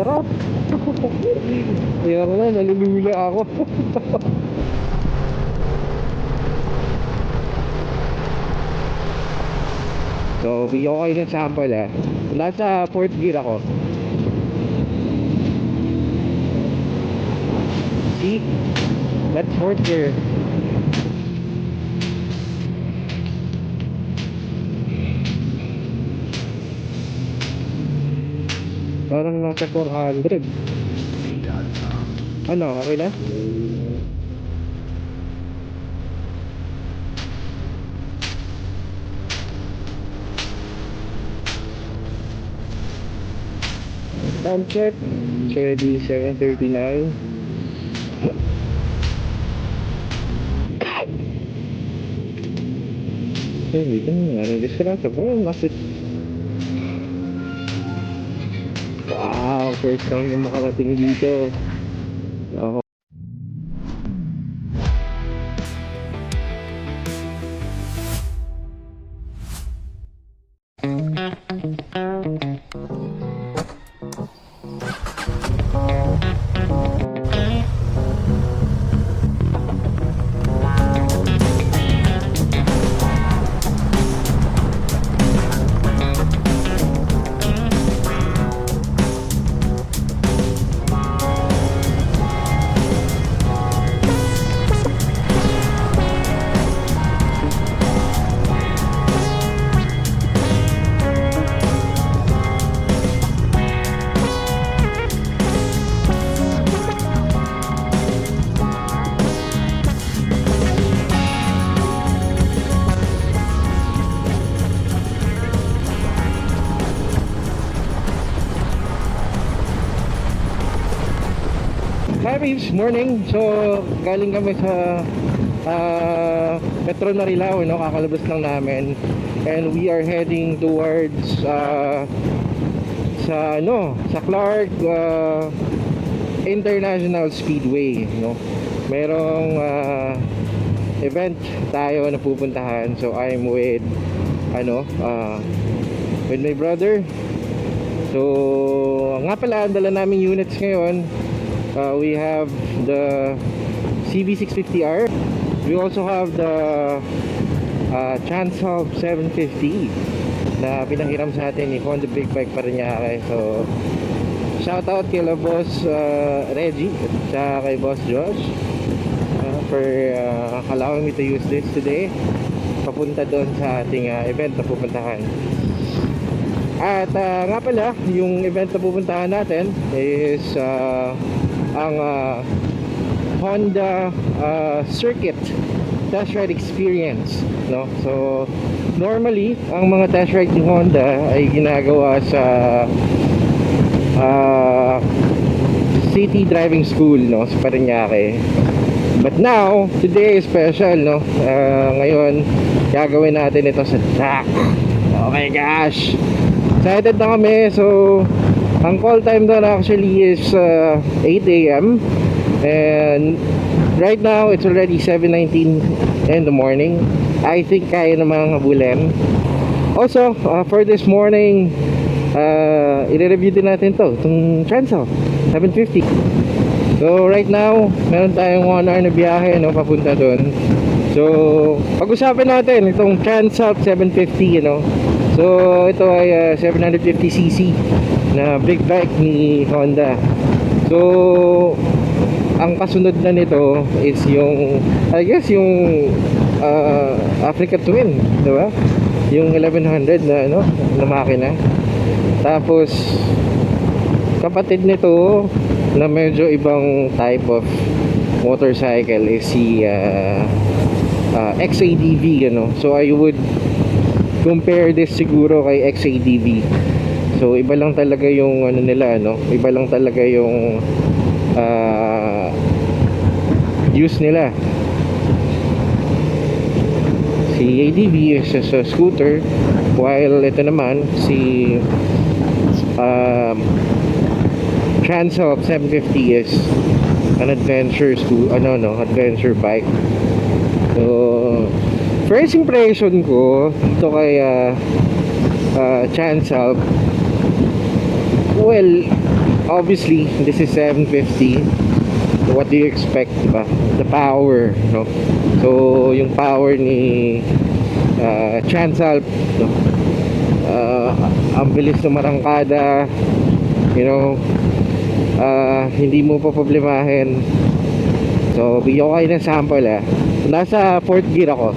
sarap. Kaya na, nalulula ako. So, bigyan ko kayo ng sample Nasa fourth gear ako. See? That's fourth gear. Parang nasa 400. Ano, okay na? Time check. Ready 7:39. Dito ano distracto bro, masih. Wow, first time yung makarating dito. Oh. Hi Reeves, morning. So galing kami sa Metro Marilao, no? Kakalabas lang namin. And we are heading towards sa Clark International Speedway, no? Merong event tayo na pupuntahan. So I'm with with my brother. So nga pala, ang dala naming units ngayon. We have the CB650R. We also have the Chansalp 750 na pinahiram sa atin ni Honda Big Bike Parañaque. So shout out kay boss Reggie at kay boss Josh for allowing me to use this today papunta doon sa ating event na pupuntahan. At nga pala, yung event na pupuntahan natin is ang Honda circuit test ride experience, no? So normally ang mga test ride ng Honda ay ginagawa sa city driving school, no, sa Parañaque. But now today is special, no? Ngayon gagawin natin ito sa track. Oh my gosh, excited na kami. So ang call time doon actually is 8 AM and right now it's already 7:19 in the morning. I think kaya namang habulin. Also for this morning, i-review din natin itong Chansalp 750. So right now meron tayong 1 hour na biyahe, no, papunta doon. So pag-usapan natin itong Chansalp 750, So ito ay 750cc na big bike ni Honda. So ang kasunod na nito is yung, I guess, yung Africa Twin, di ba? Yung 1100 na makina. Tapos kapatid nito na medyo ibang type of motorcycle is si XADV, So I would compare this siguro kay XADV. So iba lang talaga yung nila, iba lang talaga yung use nila. Si ADV is just a scooter, while ito naman si Chansalp 750 is an adventure adventure bike. So first impression ko ito kay Chansalp, well, obviously, this is 750. What do you expect, diba? The power, no? So, yung power ni Transalp, no? Ang bilis ng marangkada, you know, hindi mo pa problemahin. So, bigyan ko kayo ng sample, nasa 4th gear ako.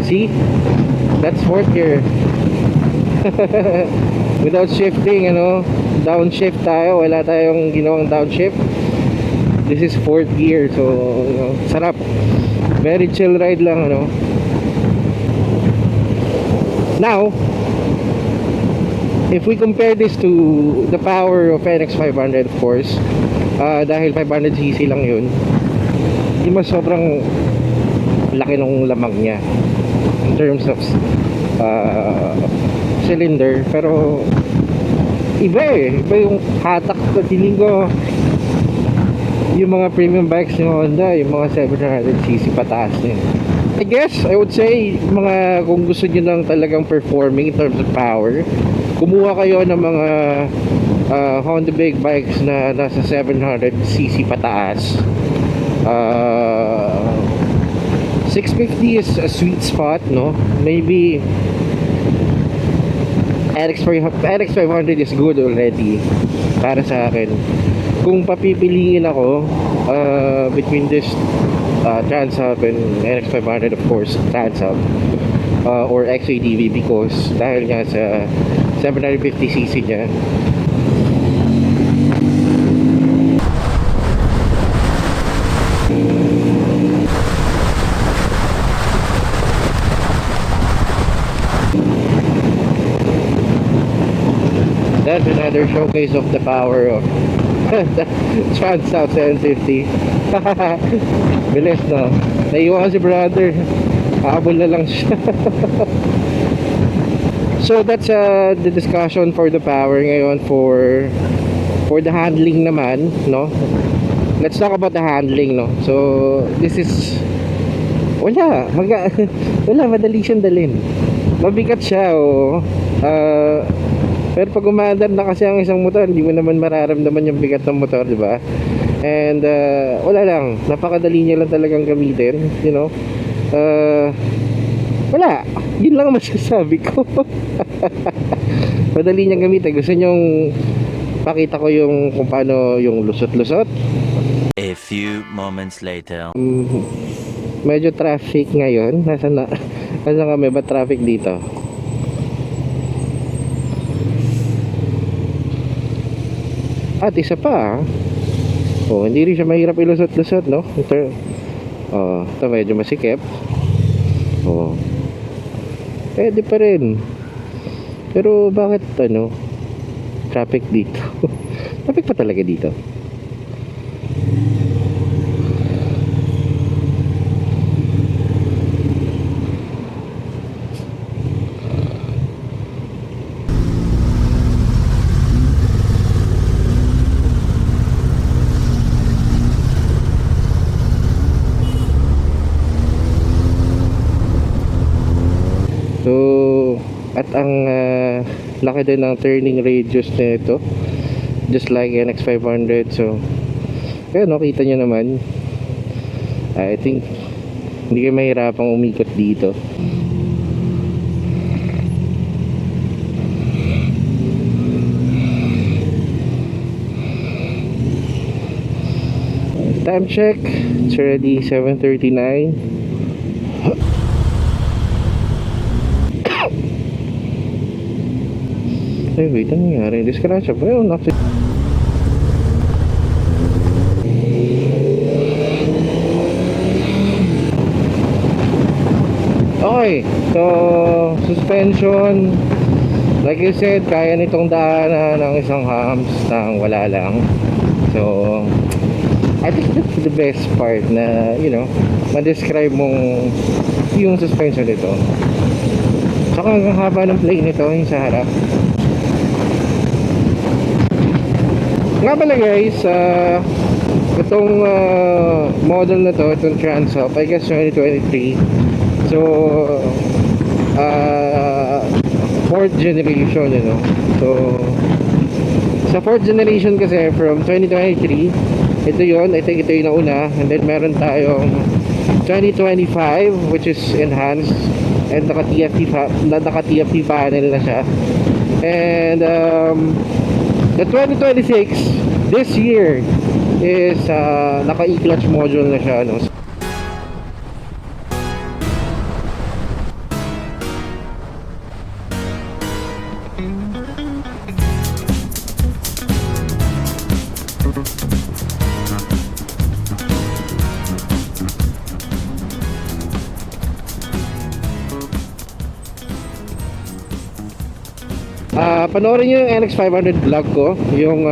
See? That's 4th gear. Without shifting, downshift tayo. Wala tayong ginawang downshift. This is 4th gear. So, sarap. Very chill ride lang, Now, if we compare this to the power of NX 500, of course, dahil 500cc lang yun, di mas sobrang laki ng lamang niya in terms of cylinder. Pero iba yung hatak ko. Feeling ko yung mga premium bikes ni Honda, yung mga 700cc pataas niya. I guess I would say, kung gusto niyo lang talagang performing in terms of power, kumuha kayo ng mga Honda big bikes na nasa 700cc pataas. 650 is a sweet spot, no? Maybe NX 500 is good already para sa akin. Kung papipiliin ako between this Transalp and NX 500, of course Transalp or XADV, because dahil nga sa 750cc niya. That's another showcase of the power of Transalp 750. Bilis, no? Naiwan si brother. Habol na lang siya. So that's the discussion for the power. Ngayon for the handling naman, no? Let's talk about the handling, no? So this is wala, madali siyang dalhin. Mabigat siya, pero pag umaandar na kasi ang isang motor, hindi mo naman mararamdaman yung bigat ng motor, di ba? And wala lang, napakadali niya lang talagang gamitin, wala, yun lang ang masasabi ko. Madali niyang gamitin. Gusto niyong pakita ko yung kung paano yung lusot-lusot. A few moments later. Medyo traffic ngayon. Nasaan kami ba traffic dito? At isa pa, hindi rin siya mahirap ilusot-lusot, no? Ito medyo masikip. Pwede pa rin. Pero bakit traffic dito? Traffic pa talaga dito. So, at ang laki din ng turning radius nito, just like NX 500. So, ayan, kita nyo naman. I think hindi kayo mahirapang umikot dito. Time check, it's already 7:39. Ay, wait, ano nangyari? Disconnect ba yun? Okay, so suspension, like you said, kaya nitong daanan ng isang hams nang wala lang. So I think that's the best part na, ma-describe mong yung suspension nito. Saka ang haba ng plate nito, yung sa harap. Nga pala guys, itong model na to, itong Transalp, I guess 2023. So 4 fourth generation, you know. So sa fourth generation kasi from 2023, ito yon, I think ito yung nauna, and then meron tayong 2025 which is enhanced and naka-TFT panel na siya. And the 2026 this year is naka e-clutch module na siya, no? Panoorin nyo yung NX500 vlog ko, yung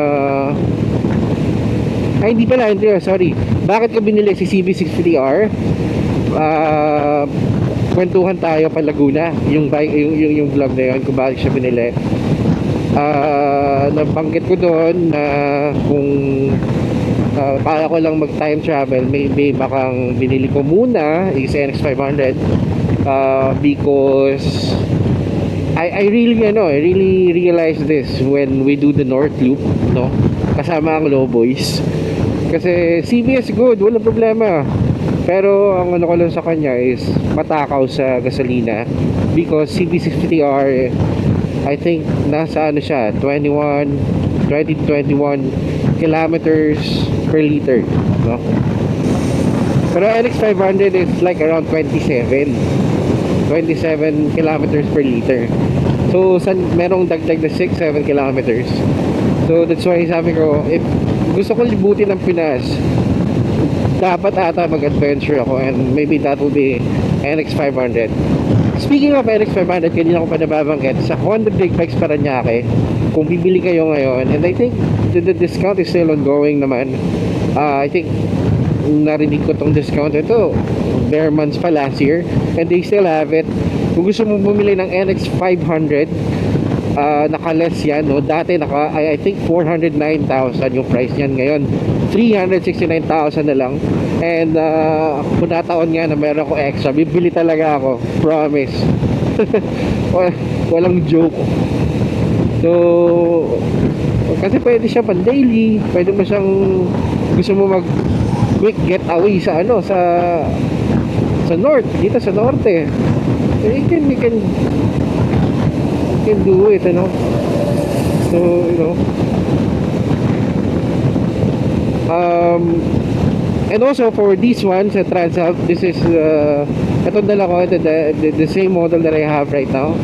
ay hindi pala, hindi, sorry, bakit ko binili si CB650R. Kwentuhan tayo pa Laguna, yung bike, yung vlog na yun kung bakit siya binili. Nabanggit ko doon na kung para ko lang mag time travel, maybe bakang binili ko muna is NX500 because I really realized this when we do the North Loop, no? Kasama ang Low Boys. Kasi CBS good, walang problema. Pero ang ano ko lang sa kanya is matakaw sa gasolina because CB650R, I think nasa ano siya, 20 to 21 kilometers per liter, no? Pero NX500 is like around 27 kilometers per liter. So merong dagdag na 6-7 kilometers. So that's why sabi ko, if gusto ko libutin ng Pinas, dapat ata mag-adventure ako, and maybe that will be NX500. Speaking of NX500, kanina ko pa nababanggit sa Honda Big Bikes Paranaque, kung bibili kayo ngayon, and I think the discount is still ongoing naman. I think narinig ko tong discount ito bare months pa last year, and they still have it. Kung gusto mo bumili ng NX500, naka-less yan, no? Dati I think 409,000 yung price niyan, ngayon 369,000 na lang. And kung nataon nga na meron ako extra, bibili talaga ako, promise. Walang joke. So kasi pwede siya pan daily, pwede mo siyang, gusto mo mag quick getaway sa ano, sa north, dito sa norte, you can do it, ano. So you know, and also for this one sa Transalp, this is itong dala ko, the same model that I have right now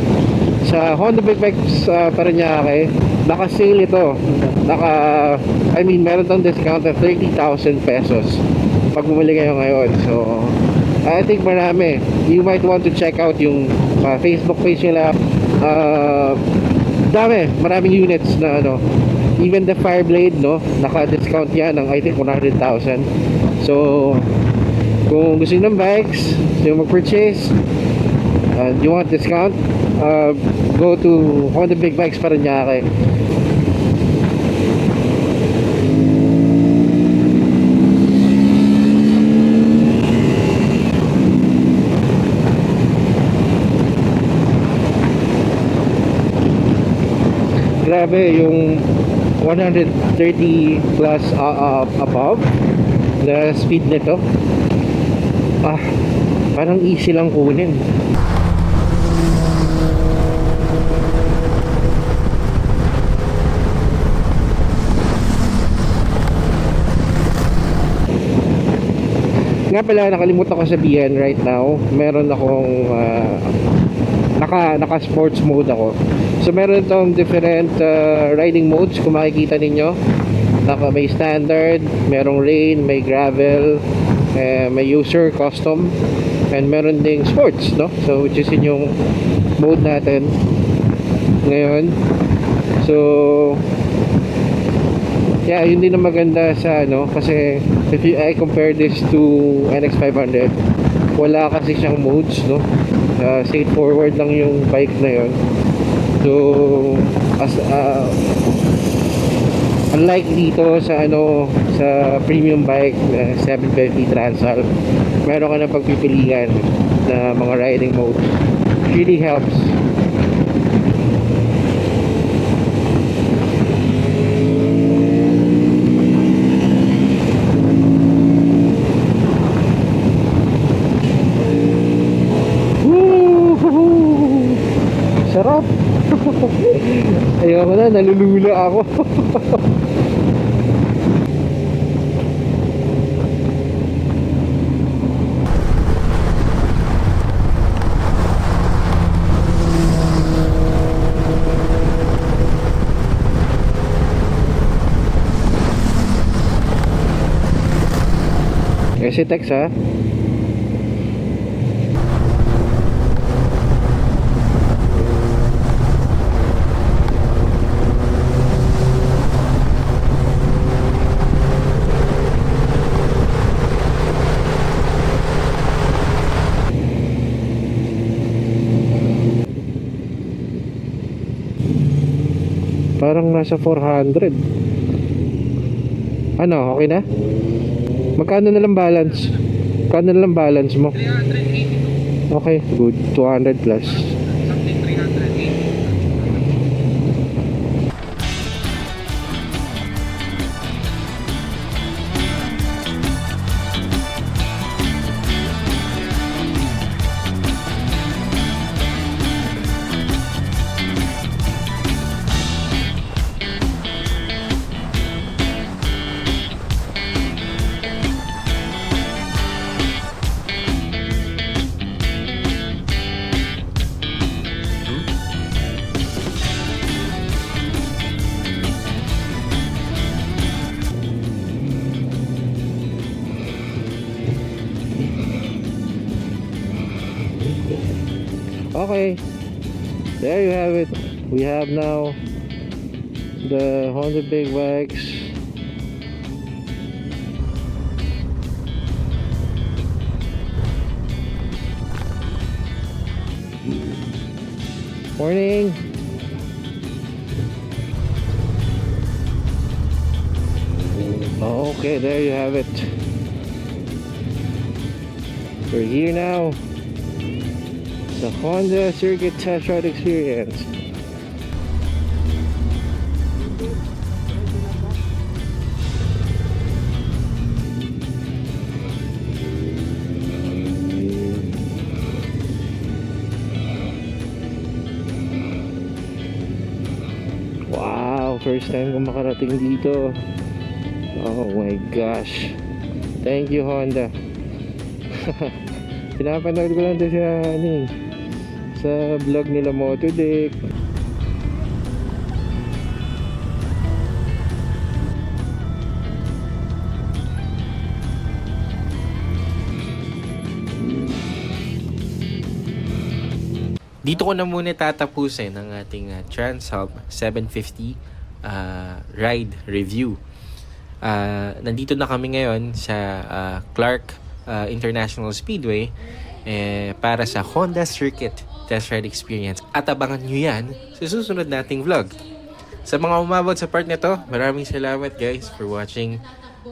sa Honda Big Bikes Paranaque. Naka-sale ito, meron tong discount of 30,000 pesos pag bumili kayo ngayon. So I think marami, you might want to check out yung Facebook page nila. Maraming units na ano, even the Fireblade, no, naka-discount yan ng I think 100,000. So kung gusto nyo ng bikes, gusto nyo mag-purchase, you want discount, go to Honda Big Bikes Paranaque. Grabe yung 130 plus above na speed nito. Parang easy lang kunin. Nga pala, nakalimutan ko sabihin, right now meron akong naka sports mode ako. So meron itong different riding modes, kung makikita ninyo. May standard, merong rain, may gravel, may user, custom, and meron ding sports, no? So which is yung mode natin ngayon. So yeah, yun din ang maganda sa ano, kasi if I compare this to NX500, wala kasi siyang modes, no? Straightforward lang yung bike na yun. So as unlike dito sa ano, sa premium bike 750 Transalp, meron ka na pagpipilian na mga riding modes. Really helps. Ayoko na, nalulula ako. Kasi text ha. Parang nasa 400. Ano, okay na? Magkano na lang balance? Magkano na lang balance mo? 380. Okay, good. 200 plus. Something 380. Okay, there you have it. We have now the Honda Big Bikes. Morning. Okay, there you have it. We're here now. The Honda Circuit Test Ride Experience. Wow, first time ko makarating dito. Oh my gosh. Thank you, Honda. Pinapanood ko lang ito sa vlog nila Motodeck. Dito ko na muna tatapusin ang ating Transalp 750 ride review. Nandito na kami ngayon sa Clark International Speedway para sa Honda Circuit Test Ride Experience. At abangan nyo yan sa susunod nating vlog. Sa mga umabot sa part na to, maraming salamat guys for watching.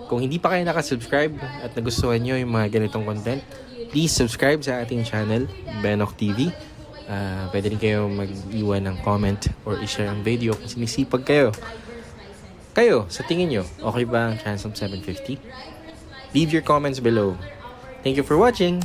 Kung hindi pa kayo nakasubscribe at nagustuhan nyo yung mga ganitong content, please subscribe sa ating channel, Benok TV. Pwede rin kayo mag-iwan ng comment or i-share ang video kung sinisipag kayo. Kayo, sa tingin nyo, okay ba ang Transalp 750? Leave your comments below. Thank you for watching!